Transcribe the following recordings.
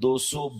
200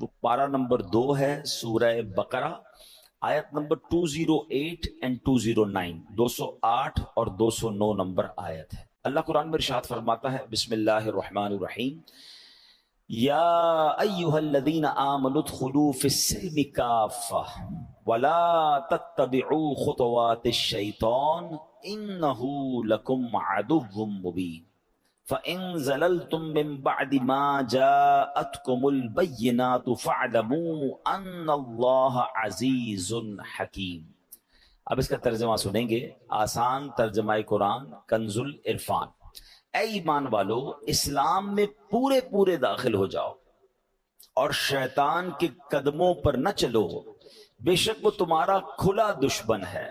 وہ پارہ نمبر 2 ہے سورہ بقرہ، آیت نمبر 208 and 209، 208 اور 209 نمبر آیت ہے۔ اللہ قرآن میں ارشاد فرماتا ہے، بسم اللہ الرحمن الرحیم، یا ایہا الذین آمنوا ادخلوا فی السلم کافہ ولا تتبعوا خطوات الشیطان انہ لکم عدو مبین فَإِن زَلَلْتُم مِّن بَعْدِ مَا جَاءَتْكُمُ الْبَيِّنَاتُ فَاعْلَمُوا أَنَّ اللَّهَ عَزِيزٌ حَكِيمٌ۔ اب اس کا ترجمہ سنیں گے، آسان ترجمہ قرآن کنز العرفان۔ اے ایمان والو، اسلام میں پورے داخل ہو جاؤ اور شیطان کے قدموں پر نہ چلو، بے شک وہ تمہارا کھلا دشمن ہے،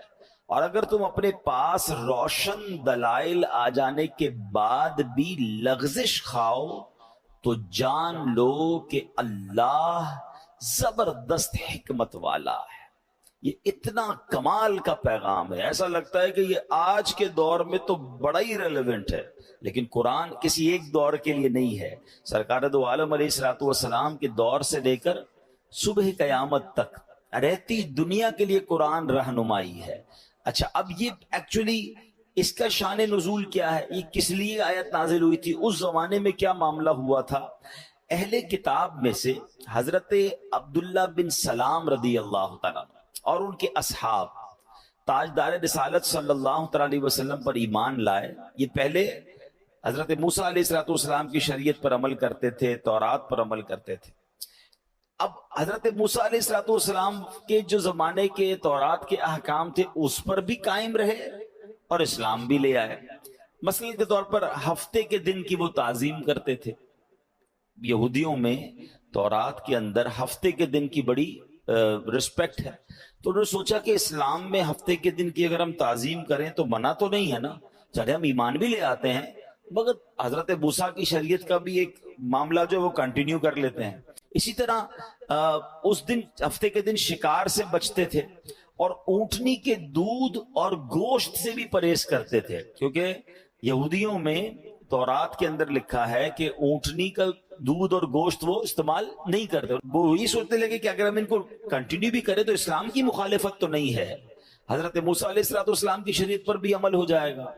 اور اگر تم اپنے پاس روشن دلائل آ جانے کے بعد بھی لغزش کھاؤ تو جان لو کہ اللہ زبردست حکمت والا ہے۔ یہ اتنا کمال کا پیغام ہے، ایسا لگتا ہے کہ یہ آج کے دور میں تو بڑا ہی ریلیونٹ ہے، لیکن قرآن کسی ایک دور کے لیے نہیں ہے۔ سرکار دو عالم علیہ الصلوۃ والسلام کے دور سے لے کر صبح قیامت تک رہتی دنیا کے لیے قرآن رہنمائی ہے۔ اچھا، اب یہ ایکچولی اس کا شان نزول کیا ہے، یہ کس لیے آیت نازل ہوئی تھی، اس زمانے میں کیا معاملہ ہوا تھا؟ اہل کتاب میں سے حضرت عبداللہ بن سلام رضی اللہ تعالیٰ اور ان کے اصحاب تاجدار رسالت صلی اللہ تعالیٰ علیہ وسلم پر ایمان لائے۔ یہ پہلے حضرت موسیٰ علیہ السلام کی شریعت پر عمل کرتے تھے، تورات پر عمل کرتے تھے۔ اب حضرت موسیٰ علیہ السلام کے جو زمانے کے تورات کے احکام تھے اس پر بھی قائم رہے اور اسلام بھی لے آئے۔ مثلا کے طور پر ہفتے کے دن کی وہ تعظیم کرتے تھے۔ یہودیوں میں تورات کے اندر ہفتے کے دن کی بڑی رسپیکٹ ہے، تو انہوں نے سوچا کہ اسلام میں ہفتے کے دن کی اگر ہم تعظیم کریں تو منع تو نہیں ہے نا، چلے ہم ایمان بھی لے آتے ہیں، مگر حضرت موسیٰ کی شریعت کا بھی ایک معاملہ جو وہ کنٹینیو کر لیتے ہیں۔ اسی طرح اس دن ہفتے کے دن شکار سے بچتے تھے اور اونٹنی کے دودھ اور گوشت سے بھی پرہیز کرتے تھے، کیونکہ یہودیوں میں تورات کے اندر لکھا ہے کہ اونٹنی کا دودھ اور گوشت وہ استعمال نہیں کرتے۔ وہ یہ سوچنے لگے کہ اگر ہم ان کو کنٹینیو بھی کریں تو اسلام کی مخالفت تو نہیں ہے، حضرت موسیٰ علیہ السلام کی شریعت پر بھی عمل ہو جائے گا۔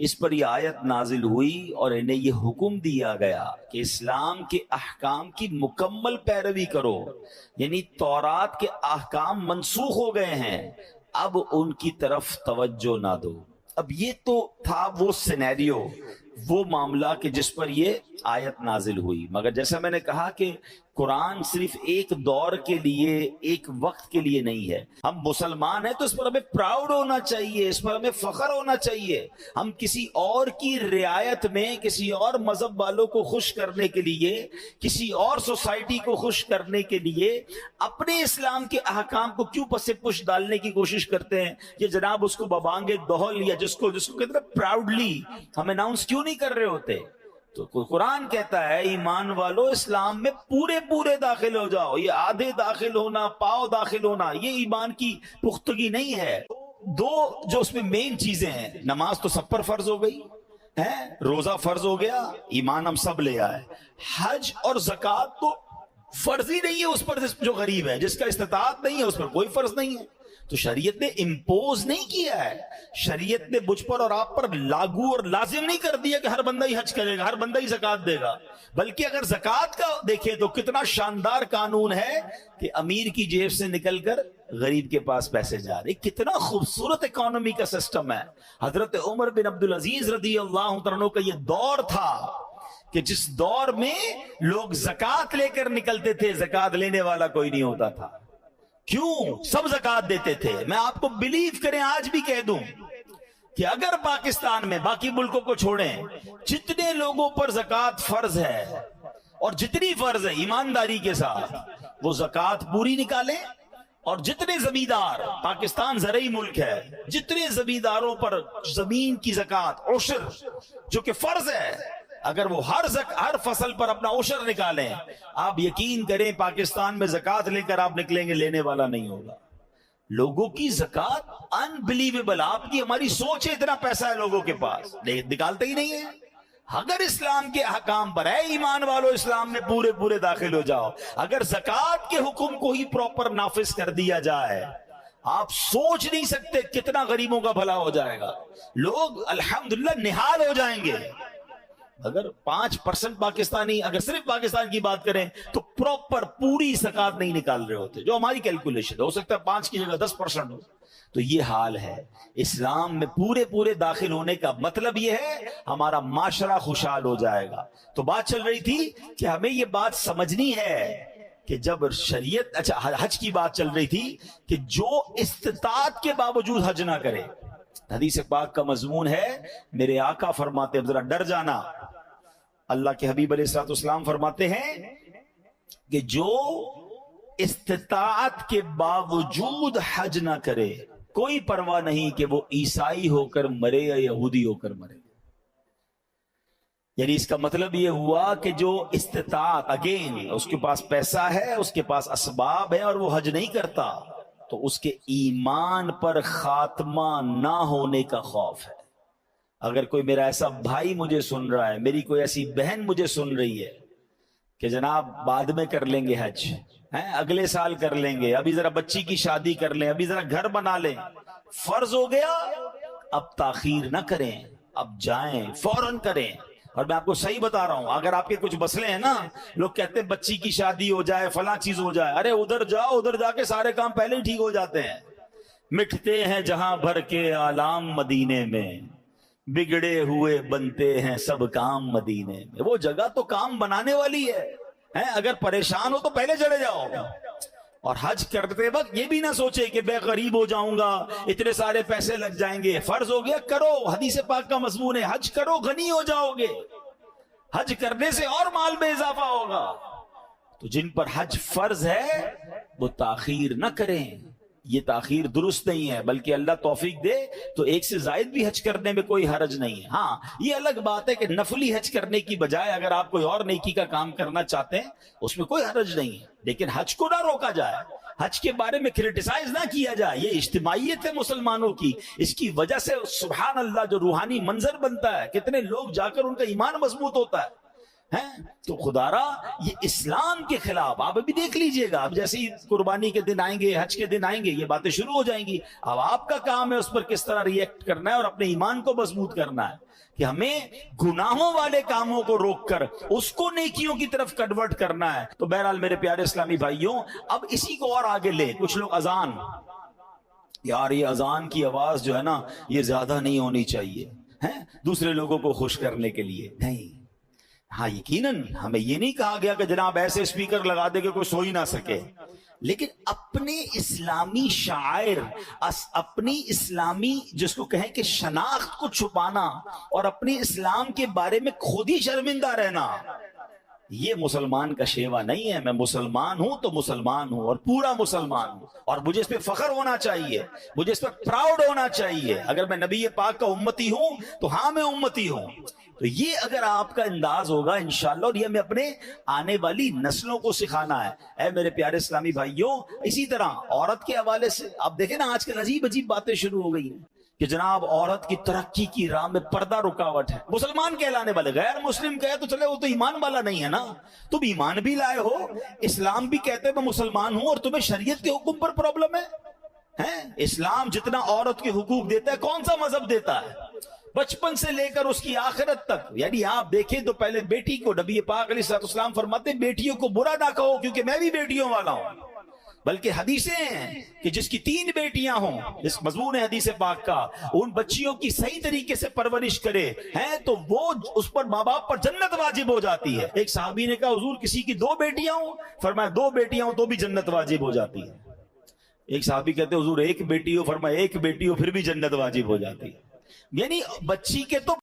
اس پر یہ آیت نازل ہوئی اور انہیں یہ حکم دیا گیا کہ اسلام کے احکام کی مکمل پیروی کرو، یعنی تورات کے احکام منسوخ ہو گئے ہیں، اب ان کی طرف توجہ نہ دو۔ اب یہ تو تھا وہ سینیریو، وہ معاملہ کہ جس پر یہ آیت نازل ہوئی۔ مگر جیسا میں نے کہا کہ قرآن صرف ایک دور کے لیے، ایک وقت کے لیے نہیں ہے۔ ہم مسلمان ہیں تو اس پر ہمیں پراؤڈ ہونا چاہیے، اس پر ہمیں فخر ہونا چاہیے۔ ہم کسی اور کی رعایت میں، کسی اور مذہب والوں کو خوش کرنے کے لیے، کسی اور سوسائٹی کو خوش کرنے کے لیے اپنے اسلام کے احکام کو کیوں پس پش ڈالنے کی کوشش کرتے ہیں؟ یہ جناب اس کو ببانگ دہل یا جس کو کہتے ہیں پراؤڈلی ہم اناؤنس کیوں نہیں کر رہے ہوتے؟ تو قرآن کہتا ہے ایمان والو اسلام میں پورے داخل ہو جاؤ، یہ آدھے داخل ہونا، پاؤ داخل ہونا، یہ ایمان کی پختگی نہیں ہے۔ دو جو اس میں مین چیزیں ہیں، نماز تو سب پر فرض ہو گئی ہے، روزہ فرض ہو گیا، ایمان ہم سب لے آئے۔ حج اور زکوٰۃ تو فرض ہی نہیں ہے اس پر جو غریب ہے، جس کا استطاعت نہیں ہے اس پر کوئی فرض نہیں ہے۔ تو شریعت نے امپوز نہیں کیا ہے، شریعت نے مجھ پر اور آپ پر لاگو اور لازم نہیں کر دیا کہ ہر بندہ ہی حج کرے گا، ہر بندہ ہی زکوٰۃ دے گا۔ بلکہ اگر زکوٰۃ کا دیکھیں تو کتنا شاندار قانون ہے کہ امیر کی جیب سے نکل کر غریب کے پاس پیسے جا رہے، کتنا خوبصورت اکانومی کا سسٹم ہے۔ حضرت عمر بن عبدالعزیز رضی اللہ عنہ کا یہ دور تھا کہ جس دور میں لوگ زکوٰۃ لے کر نکلتے تھے، زکوٰۃ لینے والا کوئی نہیں ہوتا تھا۔ کیوں؟ سب زکوٰۃ دیتے تھے۔ میں آپ کو بلیو کریں، آج بھی کہہ دوں کہ اگر پاکستان میں، باقی ملکوں کو چھوڑیں، جتنے لوگوں پر زکوٰۃ فرض ہے اور جتنی فرض ہے ایمانداری کے ساتھ وہ زکوٰۃ پوری نکالیں، اور جتنے زمیندار، پاکستان زرعی ملک ہے، جتنے زمینداروں پر زمین کی زکوٰۃ عشر جو کہ فرض ہے، اگر وہ ہر فصل پر اپنا عشر نکالیں، آپ یقین کریں پاکستان میں زکوٰۃ لے کر آپ نکلیں گے، لینے والا نہیں ہوگا۔ لوگوں کی زکوٰۃ انبلیویبل، آپ کی ہماری سوچ ہے اتنا پیسہ ہے لوگوں کے پاس، نکالتے ہی نہیں ہے۔ اگر اسلام کے احکام پر ہے ایمان والو اسلام میں پورے پورے داخل ہو جاؤ. اگر زکوٰۃ کے حکم کو ہی پراپر نافذ کر دیا جائے, آپ سوچ نہیں سکتے کتنا غریبوں کا بھلا ہو جائے گا. لوگ الحمدللہ نہال ہو جائیں گے. اگر 5% پاکستانی اگر صرف پاکستان کی بات کریں تو پراپر پوری زکوٰۃ نہیں نکال رہے ہوتے, جو ہماری کیلکولیشن ہو سکتا ہے 5 کی جگہ 10% ہو. تو یہ حال ہے. اسلام میں پورے پورے داخل ہونے کا مطلب یہ ہے ہمارا معاشرہ خوشحال ہو جائے گا. تو بات چل رہی تھی کہ ہمیں یہ بات سمجھنی ہے کہ جب شریعت, اچھا حج کی بات چل رہی تھی کہ جو استطاعت کے باوجود حج نہ کرے. حدیث پاک کا مضمون ہے, میرے آقا فرماتے ہیں ذرا ڈر جانا, اللہ کے حبیب علیہ الصلوۃ والسلام فرماتے ہیں کہ جو استطاعت کے باوجود حج نہ کرے, کوئی پرواہ نہیں کہ وہ عیسائی ہو کر مرے یا یہودی ہو کر مرے. یعنی اس کا مطلب یہ ہوا کہ جو استطاعت, اگین اس کے پاس پیسہ ہے, اس کے پاس اسباب ہے اور وہ حج نہیں کرتا, تو اس کے ایمان پر خاتمہ نہ ہونے کا خوف ہے. اگر کوئی میرا ایسا بھائی مجھے سن رہا ہے, میری کوئی ایسی بہن مجھے سن رہی ہے کہ جناب بعد میں کر لیں گے حج, اگلے سال کر لیں گے, ابھی ذرا بچی کی شادی کر لیں, ابھی ذرا گھر بنا لیں, فرض ہو گیا, اب تاخیر نہ کریں, اب جائیں فوراً کریں. اور میں آپ کو صحیح بتا رہا ہوں, اگر آپ کے کچھ مسئلے ہیں نا, لوگ کہتے ہیں بچی کی شادی ہو جائے, فلاں چیز ہو جائے, ارے ادھر جاؤ, ادھر جا کے سارے کام پہلے ہی ٹھیک ہو جاتے ہیں. مٹتے ہیں جہاں بھر کے آلام مدینے میں, بگڑے ہوئے بنتے ہیں سب کام مدینے میں. وہ جگہ تو کام بنانے والی ہے, اگر پریشان ہو تو پہلے چلے جاؤ. اور حج کرتے وقت یہ بھی نہ سوچے کہ بے غریب ہو جاؤں گا, اتنے سارے پیسے لگ جائیں گے. فرض ہو گیا کرو, حدیث پاک کا مضمون ہے حج کرو غنی ہو جاؤ گے. حج کرنے سے اور مال میں اضافہ ہوگا. تو جن پر حج فرض ہے وہ تاخیر نہ کریں. یہ تاخیر درست نہیں ہے, بلکہ اللہ توفیق دے تو ایک سے زائد بھی حج کرنے میں کوئی حرج نہیں ہے. ہاں یہ الگ بات ہے کہ نفلی حج کرنے کی بجائے اگر آپ کوئی اور نیکی کا کام کرنا چاہتے ہیں اس میں کوئی حرج نہیں ہے, لیکن حج کو نہ روکا جائے, حج کے بارے میں کرٹیسائز نہ کیا جائے. یہ اجتماعیت ہے مسلمانوں کی, اس کی وجہ سے سبحان اللہ جو روحانی منظر بنتا ہے, کتنے لوگ جا کر ان کا ایمان مضبوط ہوتا ہے. تو خدا را یہ اسلام کے خلاف, آپ ابھی دیکھ لیجئے گا, اب جیسے ہی قربانی کے دن آئیں گے, حج کے دن آئیں گے, یہ باتیں شروع ہو جائیں گی. اب آپ کا کام ہے اس پر کس طرح ری ایکٹ کرنا ہے اور اپنے ایمان کو مضبوط کرنا ہے کہ ہمیں گناہوں والے کاموں کو روک کر اس کو نیکیوں کی طرف کنورٹ کرنا ہے. تو بہرحال میرے پیارے اسلامی بھائیوں, اب اسی کو اور آگے لے. کچھ لوگ اذان, یار یہ اذان کی آواز جو ہے نا یہ زیادہ نہیں ہونی چاہیے, دوسرے لوگوں کو خوش کرنے کے لیے. نہیں, ہاں یقیناً ہمیں یہ نہیں کہا گیا کہ جناب ایسے اسپیکر لگا دے کہ کوئی سو ہی نہ سکے, لیکن اپنے اسلامی شاعر, اپنی اسلامی جس کو کہیں کہ شناخت کو چھپانا اور اپنے اسلام کے بارے میں خود ہی شرمندہ رہنا, یہ مسلمان کا شیوا نہیں ہے. میں مسلمان ہوں تو مسلمان ہوں اور پورا مسلمان ہوں, اور مجھے اس پہ فخر ہونا چاہیے, مجھے اس پہ پراؤڈ ہونا چاہیے. اگر میں نبی پاک کا امتی ہوں تو ہاں میں امتی ہوں. تو یہ اگر آپ کا انداز ہوگا انشاءاللہ, اور یہ ہمیں اپنے آنے والی نسلوں کو سکھانا ہے. اے میرے پیارے اسلامی بھائیوں, اسی طرح عورت کے حوالے سے آپ دیکھیں نا, آج کل عجیب عجیب باتیں شروع ہو گئی ہیں کہ جناب عورت کی ترقی کی راہ میں پردہ رکاوٹ ہے. مسلمان کہلانے والے, غیر مسلم کہے تو چلے وہ تو ایمان والا نہیں ہے نا. تم ایمان بھی لائے ہو, اسلام بھی کہتے میں مسلمان ہوں, اور تمہیں شریعت کے حکم پر پرابلم ہے. اسلام جتنا عورت کے حقوق دیتا ہے کون سا مذہب دیتا ہے, بچپن سے لے کر اس کی آخرت تک. یعنی آپ دیکھیں تو پہلے بیٹی کو نبی پاک علیہ السلام فرماتے ہیں بیٹیوں کو برا نہ کہو کیونکہ میں بھی بیٹیوں والا ہوں. بلکہ حدیثیں ہیں کہ جس کی 3 بیٹیاں ہوں, اس مضمون حدیث پاک کا, ان بچیوں کی صحیح طریقے سے پرورش کرے تو وہ اس پر ماں باپ پر جنت واجب ہو جاتی ہے. ایک صحابی نے کہا حضور کسی کی 2 بیٹیاں ہوں, فرمایا 2 بیٹیاں ہوں تو بھی جنت واجب ہو جاتی ہے. ایک صحابی کہتے حضور 1 بیٹی ہو, فرمایا 1 بیٹی ہو پھر بھی جنت واجب ہو جاتی ہے. یعنی بچی کے تو